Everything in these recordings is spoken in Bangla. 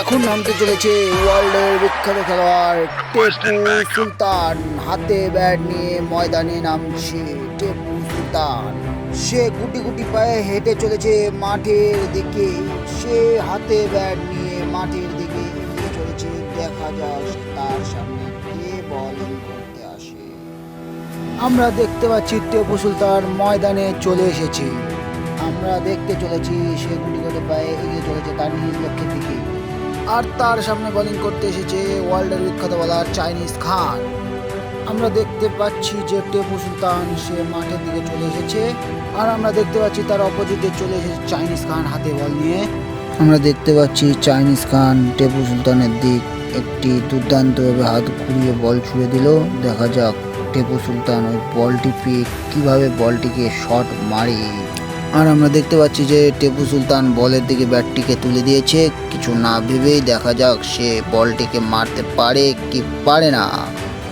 এখন নামতে চলেছে ওয়ার্ল্ডের বিখ্যাত খেলোয়াড় টিপু সুলতান। হাতে ব্যাট নিয়ে ময়দানে নামছে টিপু সুলতান। সে গুটি গুটি পায়ে হেঁটে চলেছে মাঠের দিকে। সে হাতে ব্যাট নিয়ে মাঠের দিকে এগিয়ে চলেছে। দেখা যাক তার সামনে কে বোলিং করতে আসে। আমরা দেখতে পাচ্ছি টিপু সুলতান ময়দানে চলে এসেছে। আমরা দেখতে চলেছি সে গুটি গুটি পায়ে এগিয়ে চলেছে তার নিজ লক্ষ্যের দিকে। আর তার সামনে বোলিং করতে এসেছে ওয়ার্ল্ডের বিখ্যাত বোলার চাইনিজ খান। আমরা দেখতে পাচ্ছি যে টিপু সুলতান সে মাঠের দিকে চলে এসেছে। আর আমরা দেখতে পাচ্ছি তার অপোজিটে চলে এসেছে চাইনিজ খান হাতে বল নিয়ে। আমরা দেখতে পাচ্ছি চাইনিজ খান টিপু সুলতানের দিক একটি দুর্দান্তভাবে হাত ঘুরিয়ে বল ছুঁড়ে দিল। দেখা যাক টিপু সুলতান ওই বলটি পেয়ে কীভাবে বলটিকে শট মারে। আর আমরা দেখতে পাচ্ছি যে টিপু সুলতান বলের দিকে ব্যাটটিকে তুলে দিয়েছে কিছু না ভেবেই। দেখা যাক সে বলটিকে মারতে পারে কি পারে না,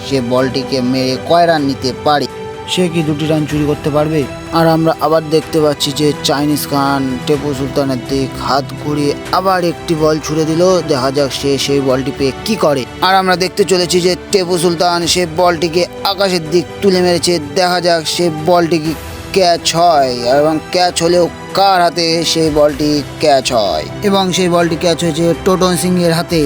সে বলটিকে মেরে কয় রান নিতে পারে, সে কি 2টি রান চুরি করতে পারবে। আর আমরা আবার দেখতে পাচ্ছি যে চাইনিজ খান টিপু সুলতানের দিক হাত ঘুরিয়ে আবার একটি বল ছুড়ে দিল। দেখা যাক সে সেই বলটি পেয়ে কি করে। আর আমরা দেখতে চলেছি যে টিপু সুলতান সে বলটিকে আকাশের দিক তুলে মেরেছে। দেখা যাক সে বলটি কি ক্যাচ হয় এবং ক্যাচ হলেও কার হাতে সেই বলটি ক্যাচ হয়, এবং সেই বলটি ক্যাচ হয়েছে টোটন সিং এর হাতে।